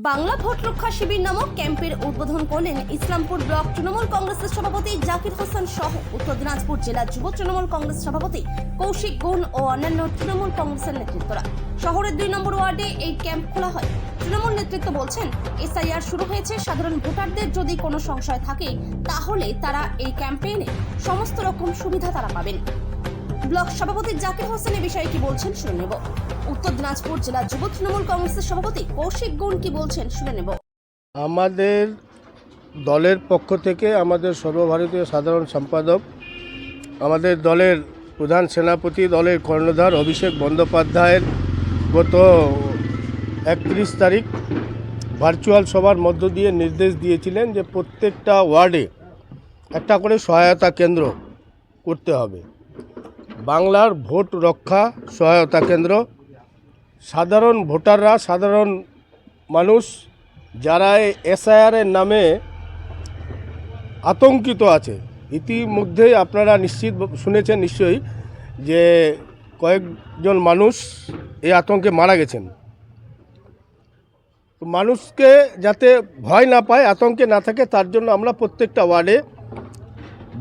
Bangla vote রক্ষা শিবির নামক ক্যাম্পের উদ্বোধন করলেন ইসলামপুর ব্লক তৃণমূল কংগ্রেসের সভাপতি জাকির হোসেন সহ উত্তর দিনাজপুর জেলা যুব তৃণমূল কংগ্রেস সভাপতি কৌশিক গুণ ও অন্যান্য তৃণমূল কংগ্রেসের নেতৃত্বরা। শহরের 2 নম্বর ওয়ার্ডে এই ক্যাম্প খোলা হয়। তৃণমূল নেতৃত্ব বলছেন, এসআইআর শুরু হয়েছে, সাধারণ ভোটারদের যদি কোনো সংশয় থাকে তাহলে তারা এই ক্যাম্পে এনে সমস্ত রকম সুবিধা তারা পাবেন। ব্লক সভাপতি জাকির হোসেন এই বিষয়ে কি বলছেন শুনে নেব। উত্তর দিনাজপুর জেলা যুব তৃণমূল কংগ্রেসের সভাপতি কৌশিক গুণ কি বলছেন শুনে নেব। আমাদের দলের পক্ষ থেকে আমাদের সর্বভারতীয় সাধারণ সম্পাদক, আমাদের দলের প্রধান সেনাপতি, দলের কর্ণধার অভিষেক বন্দ্যোপাধ্যায়ের গত 31 তারিখ ভার্চুয়াল সভার মধ্য দিয়ে নির্দেশ দিয়েছিলেন যে প্রত্যেকটা ওয়ার্ডে একটা করে সহায়তা কেন্দ্র করতে হবে। বাংলার ভোট রক্ষা সহায়তা কেন্দ্র, সাধারণ ভোটাররা, সাধারণ মানুষ যারা এসআইআরের নামে আতঙ্কিত আছে, ইতিমধ্যেই আপনারা শুনেছেন নিশ্চয়ই যে কয়েকজন মানুষ এই আতঙ্কে মারা গেছেন। তো মানুষকে যাতে ভয় না পায়, আতঙ্কে না থাকে, তার জন্য আমরা প্রত্যেকটা ওয়ার্ডে,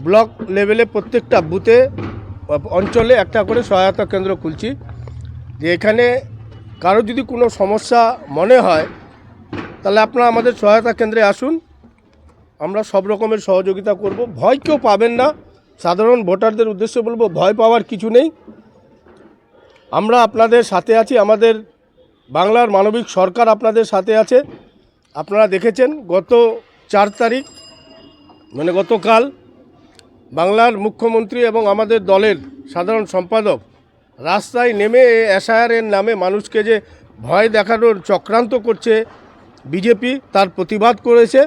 ব্লক লেভেলে প্রত্যেকটা বুথে, অঞ্চলে একটা করে সহায়তা কেন্দ্র খুলছি। যে এখানে কারো যদি কোনো সমস্যা মনে হয় তাহলে আপনারা আমাদের সহায়তা কেন্দ্রে আসুন, আমরা সব রকমের সহযোগিতা করব। ভয় কেউ পাবেন না। সাধারণ ভোটারদের উদ্দেশ্যে বলবো, ভয় পাওয়ার কিছু নেই। আমরা আপনাদের সাথে আছি, আমাদের বাংলার মানবিক সরকার আপনাদের সাথে আছে। আপনারা দেখেছেন গত 4 তারিখ মানে গতকাল বাংলার মুখ্যমন্ত্রী এবং আমাদের দলের সাধারণ সম্পাদক রাস্তায় নেমে এসআইআরের নামে মানুষকে যে ভয় দেখানোর চক্রান্ত করছে বিজেপি, তার প্রতিবাদ করেছে।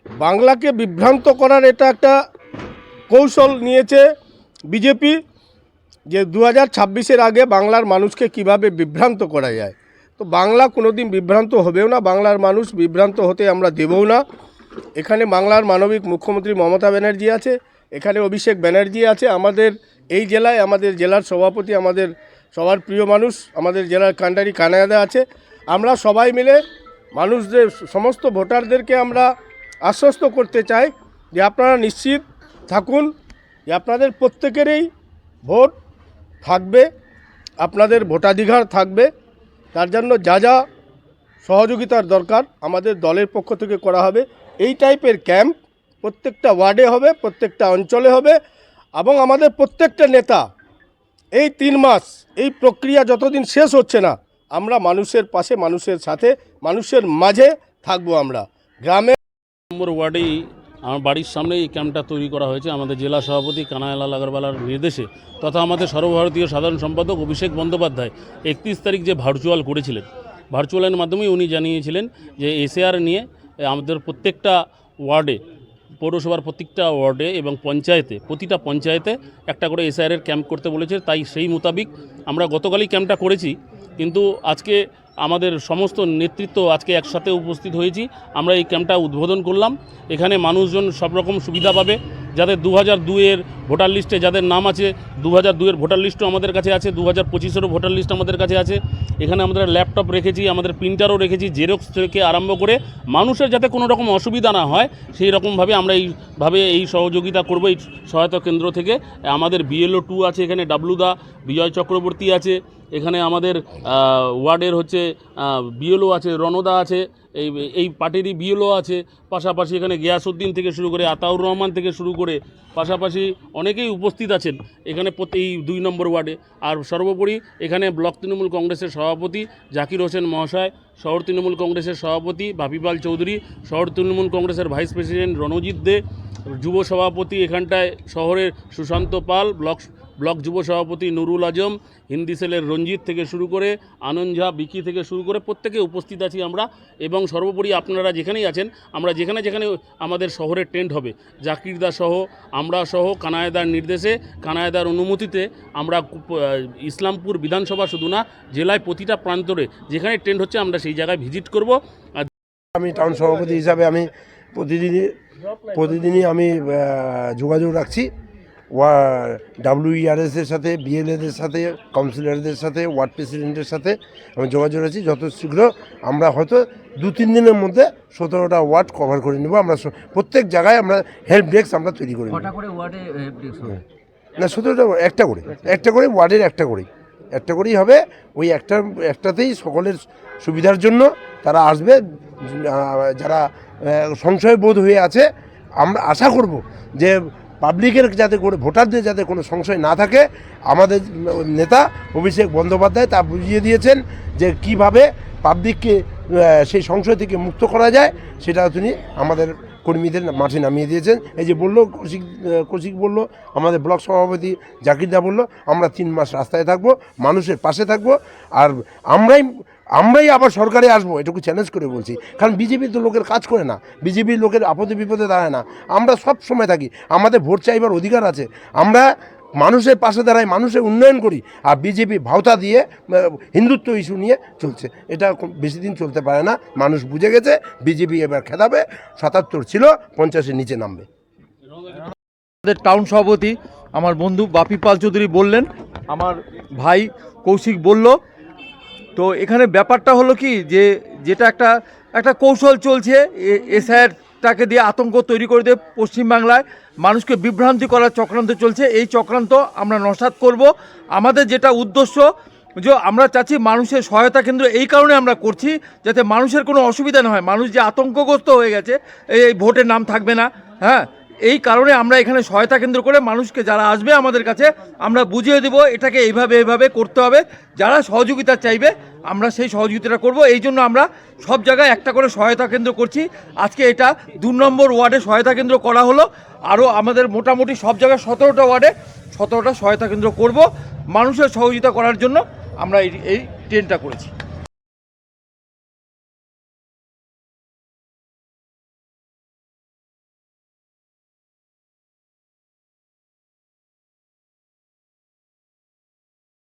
বাংলাকে বিভ্রান্ত করার এটা একটা কৌশল নিয়েছে বিজেপি, যে 2026-এর আগে বাংলার মানুষকে কিভাবে বিভ্রান্ত করা যায়। তো বাংলা কোনোদিন বিভ্রান্ত হবেও না, বাংলার মানুষ বিভ্রান্ত হতে আমরা দেবও না। এখানে বাংলার মানবিক মুখ্যমন্ত্রী মমতা ব্যানার্জি আছে, এখানে অভিষেক ব্যানার্জি আছে, আমাদের এই জেলায় আমাদের জেলার সভাপতি, আমাদের সবার প্রিয় মানুষ, আমাদের জেলার কান্ডারি কানায়াদা আছে। আমরা সবাই মিলে মানুষদের, সমস্ত ভোটারদেরকে আমরা আশ্বস্ত করতে চাই যে আপনারা নিশ্চিত থাকুন যে আপনাদের প্রত্যেকেরই ভোট থাকবে, আপনাদের ভোটাধিকার থাকবে। তার জন্য যা যা সহযোগিতার দরকার আমাদের দলের পক্ষ থেকে করা হবে। এই টাইপের ক্যাম্প প্রত্যেকটা ওয়ার্ডে হবে, প্রত্যেকটা অঞ্চলে হবে, এবং আমাদের প্রত্যেকটা নেতা এই 3 মাস এই প্রক্রিয়া যতদিন শেষ হচ্ছে না, আমরা মানুষের পাশে, মানুষের সাথে, মানুষের মাঝে থাকবো। আমরা গ্রামে নম্বর ওয়ার্ডেই আমার বাড়ির সামনে এই ক্যাম্পটা তৈরি করা হয়েছে আমাদের জেলা সভাপতি কানাইলাল আগরওয়ালার নির্দেশে, তথা আমাদের সর্বভারতীয় সাধারণ সম্পাদক অভিষেক বন্দ্যোপাধ্যায় 31 তারিখ যে ভার্চুয়াল করেছিলেন, ভার্চুয়ালের মাধ্যমেই উনি জানিয়েছিলেন যে এসআইআর নিয়ে আমাদের প্রত্যেকটা ওয়ার্ডে, পৌরসভার প্রত্যেকটা ওয়ার্ডে এবং পঞ্চায়েতে, প্রতিটা পঞ্চায়েতে একটা করে এসআইআরের ক্যাম্প করতে বলেছে। তাই সেই মোতাবিক আমরা গতকালই ক্যাম্পটা করেছি, কিন্তু আজকে আমাদের সমস্ত নেতৃত্ব আজকে একসাথে উপস্থিত হয়েছি। আমরা এই ক্যাম্পটা উদ্বোধন করলাম। এখানে মানুষজন সব রকম সুবিধা পাবে। যাদের 2002-এর ভোটার লিস্টে যাদের নাম আছে, 2002-এর ভোটার লিস্টও আমাদের কাছে আছে, 2025-এরও ভোটার লিস্ট আমাদের কাছে আছে। এখানে আমাদের ল্যাপটপ রেখেছি, আমাদের প্রিন্টারও রেখেছি, জেরক্স থেকে আরম্ভ করে মানুষের যাতে কোনো রকম অসুবিধা না হয় সেই রকমভাবে আমরা এই সহযোগিতা করব। এই সহায়তা কেন্দ্র থেকে আমাদের BLO 2 আছে, এখানে ডাবলুদা, বিজয় চক্রবর্তী আছে, এখানে আমাদের ওয়ার্ডের হচ্ছে BLO আছে, রণদা আছে, এই পার্টিরই BLO আছে। পাশাপাশি এখানে গিয়াসউদ্দিন থেকে শুরু করে আতাউর রহমান থেকে শুরু করে পাশাপাশি অনেকেই উপস্থিত আছেন এখানে এই 2 নম্বর ওয়ার্ডে। আর সর্বোপরি এখানে ব্লক তৃণমূল কংগ্রেসের সভাপতি জাকির হোসেন মহাশয়, শহর তৃণমূল কংগ্রেসের সভাপতি বাপিপাল চৌধুরী, শহর তৃণমূল কংগ্রেসের ভাইস প্রেসিডেন্ট রণজিৎ দে, যুব সভাপতি এখানটায় শহরের সুশান্ত পাল, ব্লক যুব সভাপতি নুরুল আজম, হিন্দি সেলের রঞ্জিত থেকে শুরু করে আনন্দ ঝা, বিকি থেকে শুরু করে প্রত্যেকে উপস্থিত আছি আমরা। এবং সর্বোপরি আপনারা যেখানেই আছেন, আমরা যেখানে যেখানে আমাদের শহরের টেন্ট হবে, জাকিরদা সহ, আমরা সহ, কানাইদার নির্দেশে, কানাইদার অনুমতিতে আমরা ইসলামপুর বিধানসভা শুধু না, জেলায় প্রতিটা প্রান্তরে যেখানে টেন্ট হচ্ছে আমরা সেই জায়গায় ভিজিট করব। আমি টাউন সভাপতি হিসাবে আমি প্রতিদিনই আমি যোগাযোগ রাখছি WERS-এর সাথে, BLA-দের সাথে, কাউন্সিলরদের সাথে, ওয়ার্ড প্রেসিডেন্টের সাথে আমি যোগাযোগ আছি। যত শীঘ্র আমরা হয়তো 2-3 দিনের মধ্যে 17টা ওয়ার্ড কভার করে নেব। আমরা প্রত্যেক জায়গায় আমরা হেল্প ডেস্ক আমরা তৈরি করে নেব। কটা করে ওয়ার্ডে না 17টা একটা করে ওয়ার্ডের একটা করেই হবে। ওই একটাতেই সকলের সুবিধার জন্য তারা আসবে। যারা সংশয় বোধ হয়ে আছে, আমরা আশা করব যে পাবলিকের যাতে করে, ভোটারদের যাতে কোনো সংশয় না থাকে। আমাদের নেতা অভিষেক বন্দ্যোপাধ্যায় তা বুঝিয়ে দিয়েছেন যে কিভাবে পাবলিককে সেই সংশয় থেকে মুক্ত করা যায়, সেটা তিনি আমাদের কর্মীদের মাঠে নামিয়ে দিয়েছেন। এই যে বললো কৌশিক বললো, আমাদের ব্লক সভাপতি জাকিরদা বললো, আমরা 3 মাস রাস্তায় থাকবো, মানুষের পাশে থাকবো। আর আমরাই আবার সরকারে আসবো, এটুকু চ্যালেঞ্জ করে বলছি। কারণ বিজেপির তো লোকের কাজ করে না, বিজেপির লোকের আপদে বিপদে দাঁড়ায় না। আমরা সব সময় থাকি, আমাদের ভোট চাইবার অধিকার আছে। আমরা মানুষের পাশে দাঁড়াই, মানুষের উন্নয়ন করি। আর বিজেপি ভাওতা দিয়ে হিন্দুত্ব ইস্যু নিয়ে চলছে, এটা বেশি দিন চলতে পারে না। মানুষ বুঝে গেছে বিজেপি এবার খেদাবে। 77 ছিল, 50-এর নিচে নামবে। আমাদের টাউন সভাপতি আমার বন্ধু বাপি পাল চৌধুরী বললেন, আমার ভাই কৌশিক বলল। তো এখানে ব্যাপারটা হলো কি, যে যেটা একটা কৌশল চলছে, এসআইআরটাকে দিয়ে আতঙ্ক তৈরি করে দিয়ে পশ্চিমবাংলায় মানুষকে বিভ্রান্তি করার চক্রান্ত চলছে। এই চক্রান্ত আমরা নস্যাৎ করব। আমাদের যেটা উদ্দেশ্য, যে আমরা চাচ্ছি মানুষের সহায়তা কেন্দ্র এই কারণে আমরা করছি, যাতে মানুষের কোনো অসুবিধা না হয়। মানুষ যে আতঙ্কগ্রস্ত হয়ে গেছে, এই ভোটের নাম থাকবে না, হ্যাঁ, এই কারণে আমরা এখানে সহায়তা কেন্দ্র করে মানুষকে, যারা আসবে আমাদের কাছে, আমরা বুঝিয়ে দেব এটাকে এইভাবে করতে হবে। যারা সহযোগিতা চাইবে আমরা সেই সহযোগিতাটা করব। এই জন্য আমরা সব জায়গায় একটা করে সহায়তা কেন্দ্র করছি। আজকে এটা 2 নম্বর ওয়ার্ডে সহায়তা কেন্দ্র করা হলো। আরও আমাদের মোটামুটি সব জায়গায় 17টা ওয়ার্ডে 17টা সহায়তা কেন্দ্র করব। মানুষের সহযোগিতা করার জন্য আমরা এই ট্রেনটা করেছি।